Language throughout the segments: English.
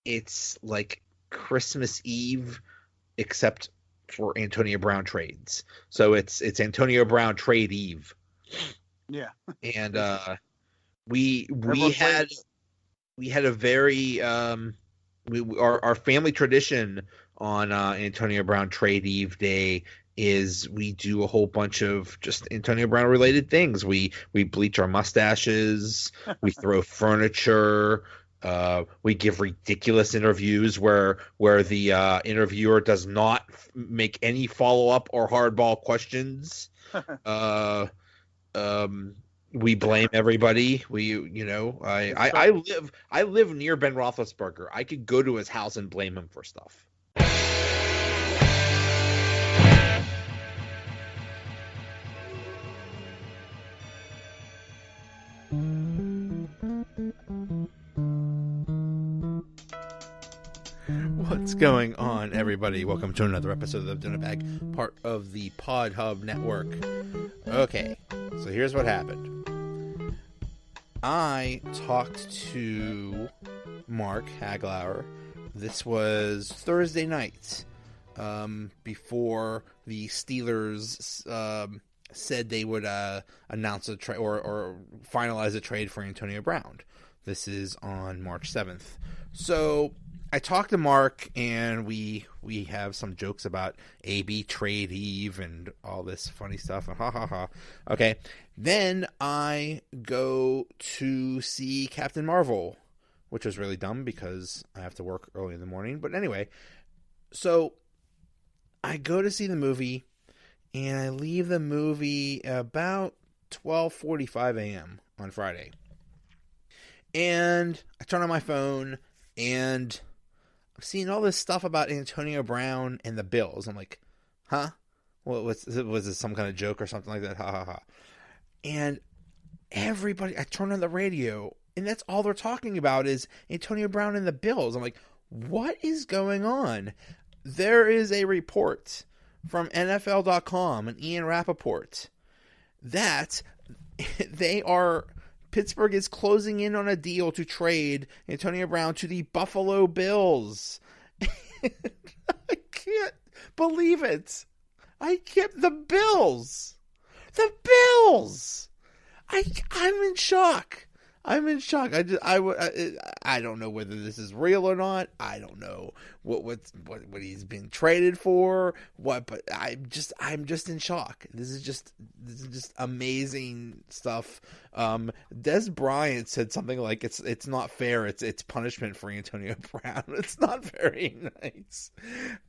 it's like Christmas Eve, except for Antonio Brown trades. So it's Antonio Brown trade eve. Yeah. And we had a very our family tradition on Antonio Brown trade eve day is we do a whole bunch of just Antonio Brown related things. We bleach our mustaches, we throw furniture, we give ridiculous interviews where the interviewer does not make any follow up or hardball questions. We blame everybody. I live near Ben Roethlisberger. I could go to his house and blame him for stuff. What's going on, everybody? Welcome to another episode of Donut Bag, part of the Pod Hub Network. Okay, so here's what happened. I talked to Mark Hagelauer. This was Thursday night, before the Steelers said they would announce a trade or finalize a trade for Antonio Brown. This is on March 7th. So I talked to Mark, and we have some jokes about AB trade eve and all this funny stuff. Ha ha ha. Okay, then I go to see Captain Marvel, which was really dumb because I have to work early in the morning. But anyway, so I go to see the movie, and I leave the movie about 12:45 a.m. on Friday. And I turn on my phone, and I'm seeing all this stuff about Antonio Brown and the Bills. I'm like, huh? Was this some kind of joke or something like that? Ha ha ha. And everybody, I turn on the radio, and that's all they're talking about is Antonio Brown and the Bills. I'm like, what is going on? There is a report from NFL.com and Ian Rappaport that Pittsburgh is closing in on a deal to trade Antonio Brown to the Buffalo Bills. I can't believe it. The Bills. I'm in shock. I don't know whether this is real or not. I don't know what he's been traded for. But I'm just in shock. This is just amazing stuff. Des Bryant said something like it's not fair. It's punishment for Antonio Brown. It's not very nice.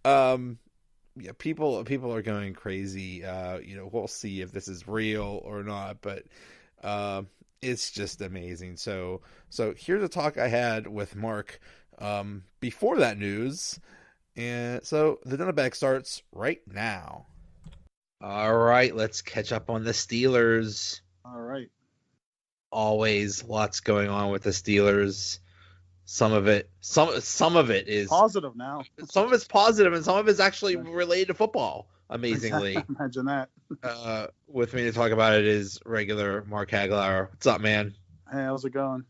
Yeah, people are going crazy. We'll see if this is real or not, but it's just amazing. So here's a talk I had with Mark before that news. And so the Donut Bag starts right now. All right, let's catch up on the Steelers. All right. Always lots going on with the Steelers. Some of it is positive now. Some of it's positive, and some of it's actually related to football. Amazingly. Imagine that. With me to talk about it is regular Mark Hagelauer. What's up, man? Hey, how's it going?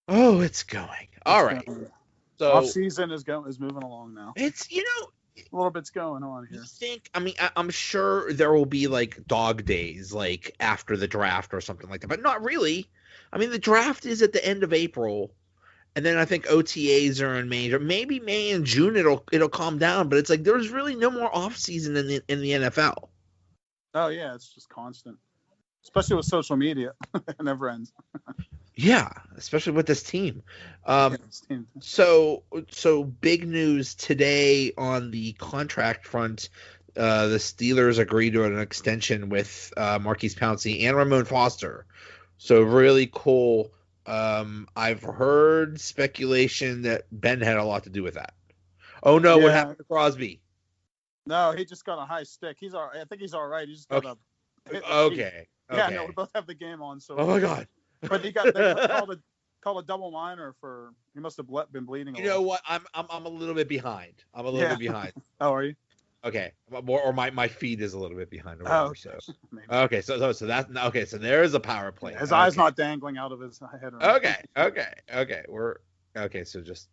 Oh, it's going. All right. So off season is moving along now. It's a little bit's going on here. I'm sure there will be like dog days like after the draft or something like that, but not really. I mean, the draft is at the end of April. And then I think OTAs are in May, or maybe May and June it'll calm down. But it's like there's really no more off season in the NFL. Oh yeah, it's just constant, especially with social media. It never ends. Yeah, especially with this team. So big news today on the contract front. The Steelers agreed to an extension with Marquise Pouncey and Ramon Foster. So really cool. I've heard speculation that Ben had a lot to do with that. Oh no, what happened to Crosby? No, he just got a high stick. He's all right. I think he's all right. He just got okay. Yeah, no, we both have the game on. So. Oh my God. But they called a double minor for. He must have been bleeding. You know what? I'm a little bit behind. Oh, are you? Okay, or my feed is a little bit behind. Oh, so okay, so that's okay. So there is a power play. His eye's not dangling out of his head. Okay. So just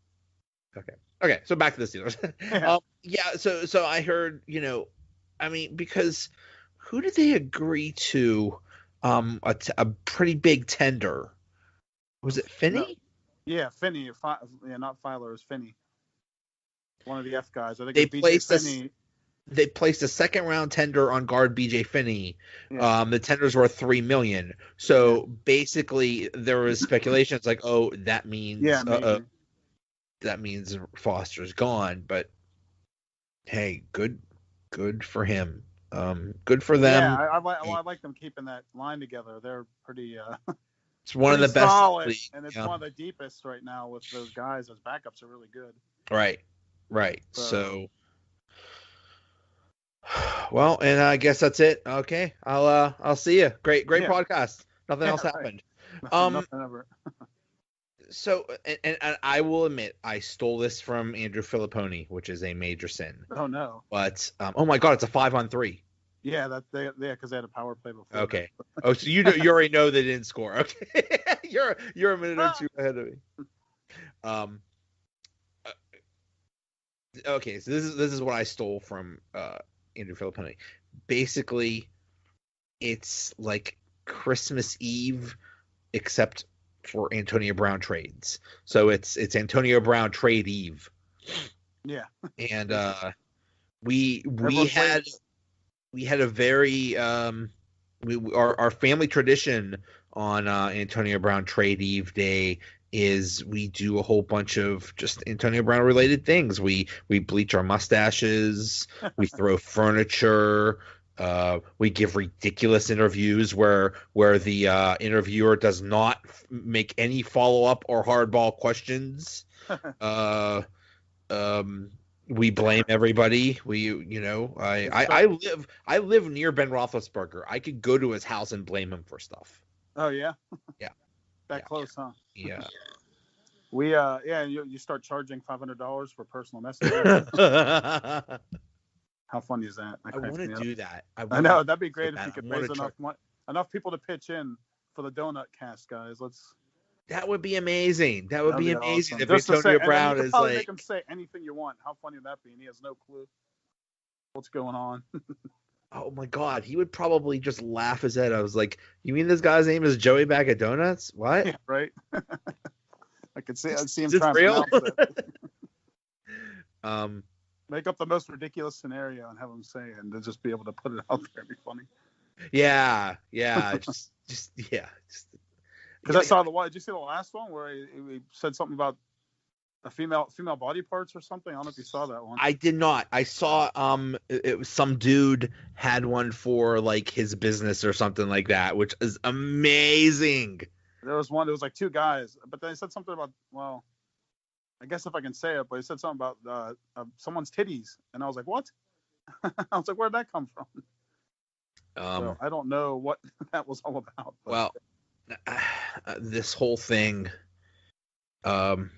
Okay. So back to the Steelers. Yeah. So I heard, I mean, because who did they agree to a pretty big tender? Was it Finney? No. Yeah, Finney. Not Filer. It was Finney. One of the F guys. I think They it's BJ placed Finney. They placed a second round tender on guard BJ Finney. Yeah. The tender's worth $3 million. So basically, there was speculation. It's like, oh, that means maybe. that means Foster's gone. But hey, good for him. Good for them. Yeah, I like them keeping that line together. They're pretty. It's one of the best, solid, and it's one of the deepest right now with those guys. Those backups are really good. Right. So, well, and I guess that's it. Okay, I'll see you. Great podcast. Nothing else happened. Right. Nothing ever. So, and I will admit, I stole this from Andrew Filipponi, which is a major sin. Oh no! But oh my God, it's a 5-on-3. Yeah, because they had a power play before. Okay. Oh, so you already know they didn't score. Okay, you're a minute or two ahead of me. Okay, so this is what I stole from Andrew Filipponi. Basically, it's like Christmas Eve, except for Antonio Brown trades. So it's Antonio Brown trade Eve. Yeah. And we had a very our family tradition on Antonio Brown trade Eve day is we do a whole bunch of just Antonio Brown related things. We bleach our mustaches, we throw furniture, we give ridiculous interviews where the interviewer does not make any follow-up or hardball questions. We blame everybody. I live near Ben Roethlisberger. I could go to his house and blame him for stuff. Oh yeah. Yeah. Close, huh? Yeah. We you start charging $500 for personal messages. How funny is that? I want to do that. I know that'd be great if you could raise enough people to pitch in for the donut cast, guys. That would be amazing. That'd be amazing awesome. If Antonio Brown is like, make him say anything you want. How funny would that be? And he has no clue what's going on. Oh my God, he would probably just laugh his head. I was like, "You mean this guy's name is Joey Bag of Donuts? What?" Yeah, right. I'd see him trying to pronounce it. Make up the most ridiculous scenario and have him say it, and to just be able to put it out there. It'd be funny. Yeah. Just. Because I saw did you see the last one where he said something about a female body parts or something? I don't know if you saw that one. I did not. I saw it was some dude had one for like his business or something like that, which is amazing. There was one. There was like two guys, but then he said something about, well, I guess if I can say it, but he said something about someone's titties, and I was like, what? I was like, where'd that come from? So I don't know what that was all about. But. Well, this whole thing, and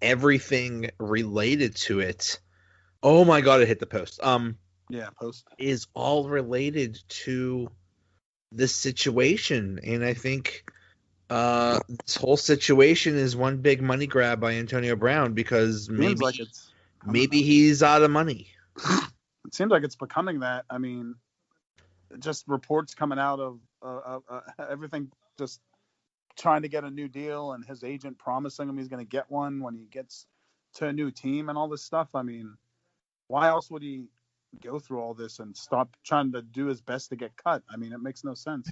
everything related to it. Oh my God, it hit the post. Post is all related to this situation, and I think this whole situation is one big money grab by Antonio Brown because maybe he's out of money. It seems like it's becoming that. I mean, just reports coming out of everything, just trying to get a new deal, and his agent promising him he's going to get one when he gets to a new team and all this stuff. I mean, why else would he go through all this and stop trying to do his best to get cut? I mean, it makes no sense.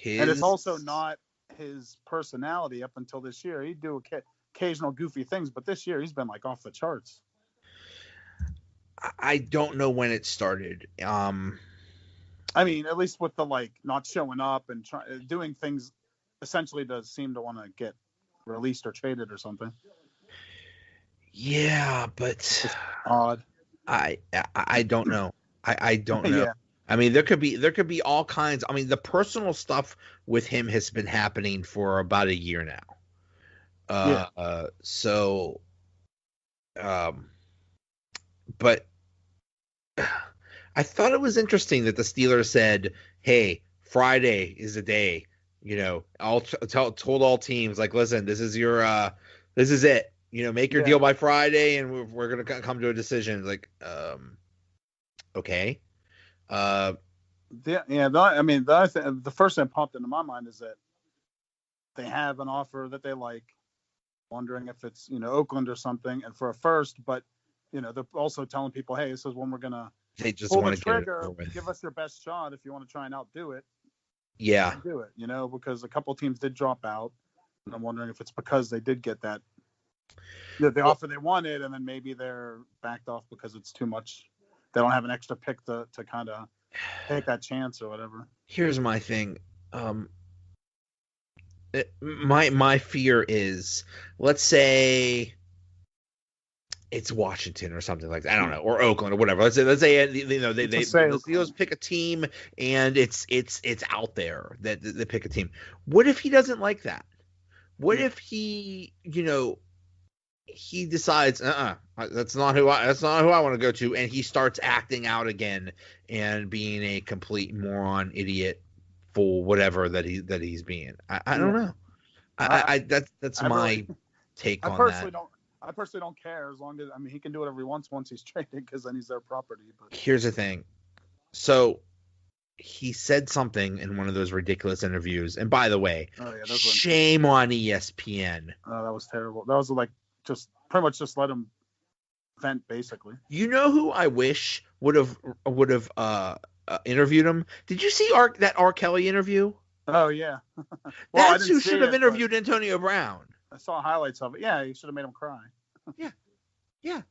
And it's also not his personality up until this year. He'd do occasional goofy things, but this year he's been like off the charts. I don't know when it started. I mean, at least with the not showing up and doing things essentially to seem to want to get released or traded or something. Yeah, but it's odd. I don't know. I don't know. Yeah. I mean, there could be all kinds. I mean, the personal stuff with him has been happening for about a year now. But I thought it was interesting that the Steelers said, "Hey, Friday is the day." Told all teams, like, listen, this is it. make your deal by Friday, and we're gonna come to a decision. Like, okay. The first thing that popped into my mind is that they have an offer that they like, wondering if it's Oakland or something, and for a first, but they're also telling people, hey, this is when we're gonna they just pull want the to get it trigger. over with. Give us your best shot if you want to try and outdo it. Yeah, do it. Because a couple teams did drop out, and I'm wondering if it's because they did get that the offer they wanted, and then maybe they're backed off because it's too much. They don't have an extra pick to kind of take that chance or whatever. Here's my thing. My fear is, let's say it's Washington or something like that. I don't know, or Oakland or whatever. Let's say the Steelers pick a team, and it's out there that they pick a team. What if he doesn't like that? What if he he decides that's not who I want to go to, and he starts acting out again and being a complete moron, idiot, fool, whatever that he's being. I don't know. That's my take on that. I personally don't care, as long as he can do whatever he wants once he's traded, because then he's their property. But here's the thing. So he said something in one of those ridiculous interviews, and by the way, shame on ESPN. Oh, that was terrible. That was like just pretty much just let him vent, basically. You know who I wish would have interviewed him? Did you see that R. Kelly interview? Oh yeah. That's who should have interviewed Antonio Brown. I saw highlights of it. Yeah, you should have made him cry. Yeah.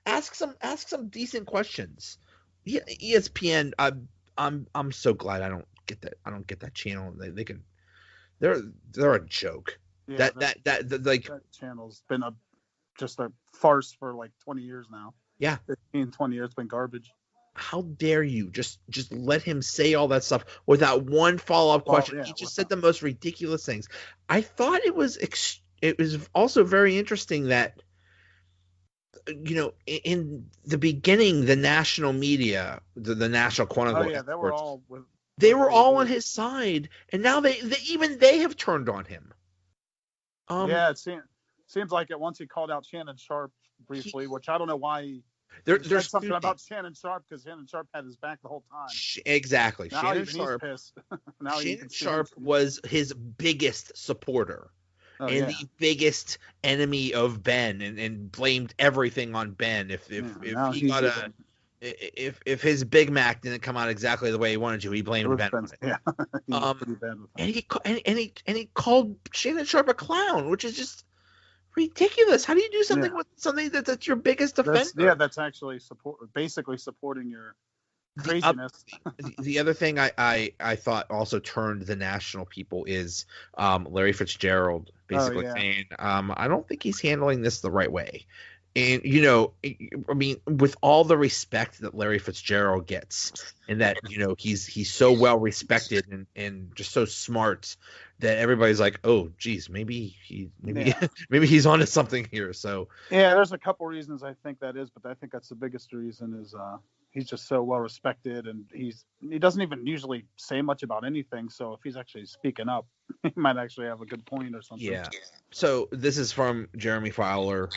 Ask some decent questions. Yeah, ESPN. I'm so glad I don't get that. I don't get that channel. They're a joke. Yeah, that channel's been just a farce for like 20 years now. Yeah, 15, 20 years. It's been garbage. How dare you just let him say all that stuff without one follow-up question? Yeah, he just said the most ridiculous things. I thought it was also very interesting that in the beginning, the national media, the national quote-unquote, they were all on his side, and now they have turned on him. It seems like it. Once he called out Shannon Sharp briefly, which I don't know why. There's something about Shannon Sharp, because Shannon Sharp had his back the whole time. Exactly. Now Shannon Sharp was his biggest supporter the biggest enemy of Ben, and blamed everything on Ben. If his Big Mac didn't come out exactly the way he wanted to, he blamed Ben on it. Yeah. Pretty bad with that. And he called Shannon Sharp a clown, which is just ridiculous. How do you do something with something that's your biggest offender? That's actually basically supporting your craziness. The other thing I thought also turned the national people is Larry Fitzgerald basically saying, I don't think he's handling this the right way. And, with all the respect that Larry Fitzgerald gets, and that, he's so well respected and just so smart, that everybody's like, oh, geez, maybe he's onto something here. So there's a couple reasons I think that is, but I think that's the biggest reason is he's just so well respected, and he doesn't even usually say much about anything. So if he's actually speaking up, he might actually have a good point or something. Yeah. So this is from Jeremy Fowler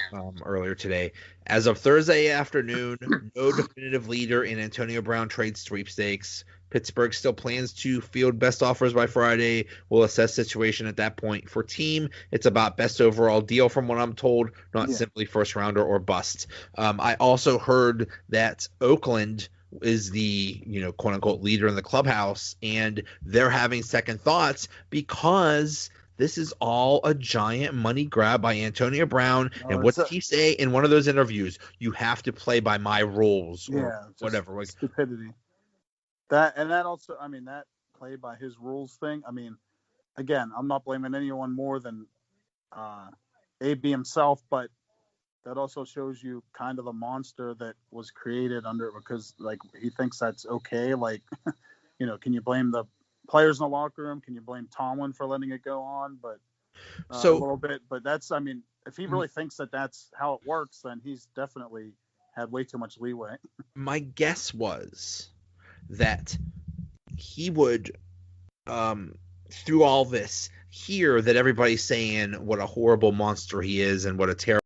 earlier today. As of Thursday afternoon, no definitive leader in Antonio Brown trade sweepstakes. Pittsburgh still plans to field best offers by Friday. We'll assess situation at that point. For team, it's about best overall deal from what I'm told, not simply first rounder or bust. I also heard that Oakland is the, quote unquote leader in the clubhouse, and they're having second thoughts because this is all a giant money grab by Antonio Brown. And what did he say in one of those interviews? You have to play by my rules or whatever. Like stupidity. That also, that play by his rules thing. Again, I'm not blaming anyone more than AB himself, but that also shows you kind of the monster that was created under, because like he thinks that's okay. Like, can you blame the players in the locker room? Can you blame Tomlin for letting it go on? But a little bit. But that's, if he really thinks that that's how it works, then he's definitely had way too much leeway. My guess was that he would, through all this, hear that everybody's saying what a horrible monster he is and what a terrible